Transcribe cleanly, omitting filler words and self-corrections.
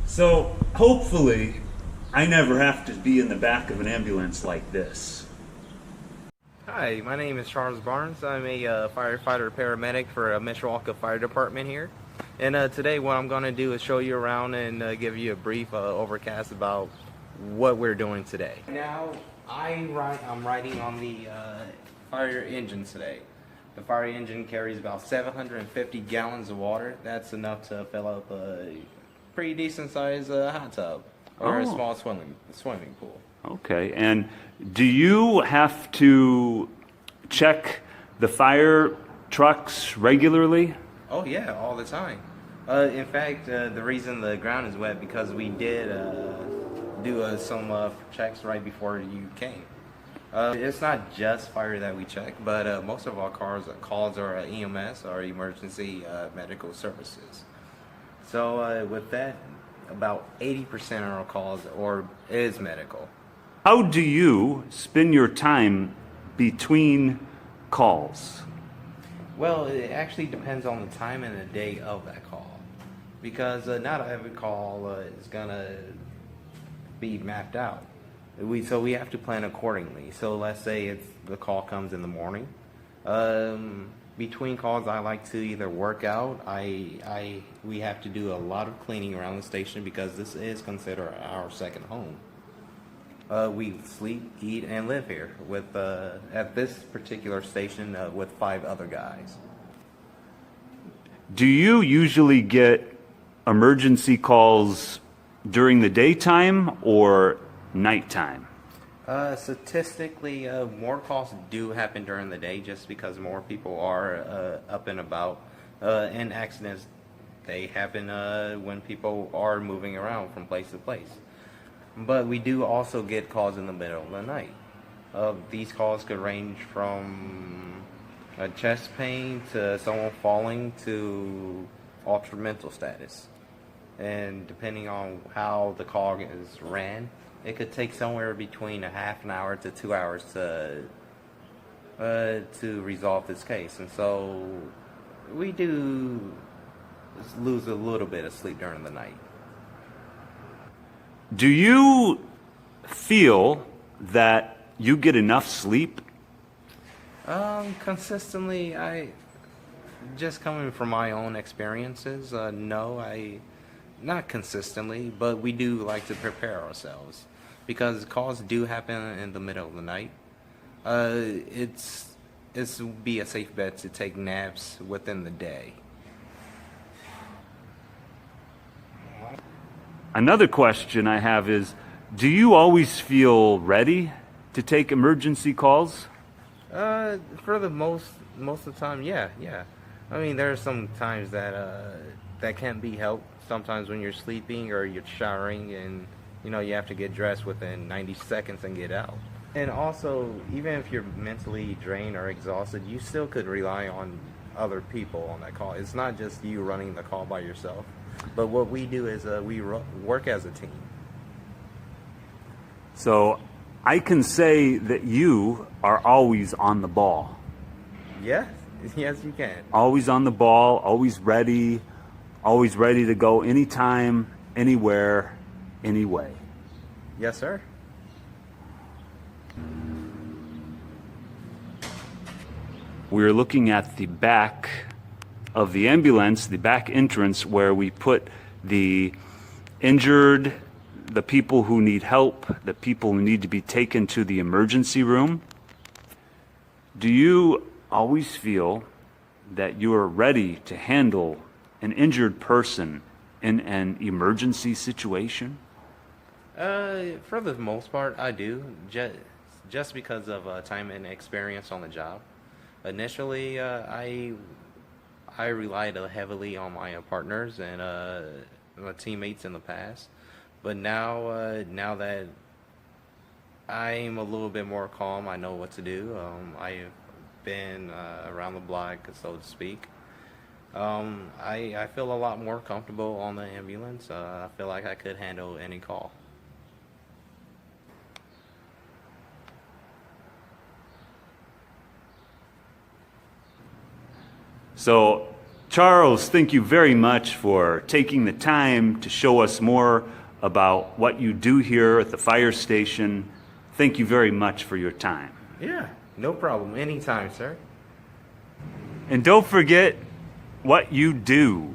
So hopefully I never have to be in the back of an ambulance like this. Hi, my name is Charles Barnes. I'm a firefighter paramedic for Mishawaka Fire Department here. And today what I'm going to do is show you around and give you a brief overcast about what we're doing today. Now, I'm riding on the fire engine today. The fire engine carries about 750 gallons of water. That's enough to fill up a pretty decent sized hot tub or a small swimming pool. Okay, and do you have to check the fire trucks regularly? Oh yeah, all the time. In fact, the reason the ground is wet because we did do some checks right before you came. It's not just fire that we check, but most of our calls are EMS or emergency medical services. So with that, about 80% of our calls is medical. How do you spend your time between calls? Well, it actually depends on the time and the day of that call, because not every call is gonna be mapped out. So we have to plan accordingly. So let's say the call comes in the morning. Between calls, I like to either work out. We have to do a lot of cleaning around the station because this is considered our second home. We sleep, eat, and live here with at this particular station with 5 other guys. Do you usually get emergency calls during the daytime or nighttime? Statistically, more calls do happen during the day just because more people are up and about. And accidents, they happen when people are moving around from place to place. But we do also get calls in the middle of the night. These calls could range from a chest pain to someone falling to altered mental status. And depending on how the call is ran, it could take somewhere between a half an hour to 2 hours to resolve this case. And so we do lose a little bit of sleep during the night. Do you feel that you get enough sleep? Consistently, just coming from my own experiences, no, not consistently, but we do like to prepare ourselves because calls do happen in the middle of the night. It's be a safe bet to take naps within the day. Another question I have is, do you always feel ready to take emergency calls? For the most of the time, yeah. I mean, there are some times that that can't be helped. Sometimes when you're sleeping or you're showering and you have to get dressed within 90 seconds and get out. And also, even if you're mentally drained or exhausted, you still could rely on other people on that call. It's not just you running the call by yourself. But what we do is we work as a team. So I can say that you are always on the ball. Yeah, yes you can. Always on the ball, always ready to go anytime, anywhere, anyway. Yes, sir. We're looking at the back of the ambulance, the back entrance where we put the injured, the people who need help, the people who need to be taken to the emergency room. Do you always feel that you are ready to handle an injured person in an emergency situation? For the most part, I do, just because of time and experience on the job. Initially, I relied heavily on my partners and my teammates in the past, but now that I'm a little bit more calm, I know what to do. I've been around the block, so to speak. I feel a lot more comfortable on the ambulance. I feel like I could handle any call. So Charles, thank you very much for taking the time to show us more about what you do here at the fire station. Thank you very much for your time. Yeah, no problem. Anytime, sir. And don't forget what you do.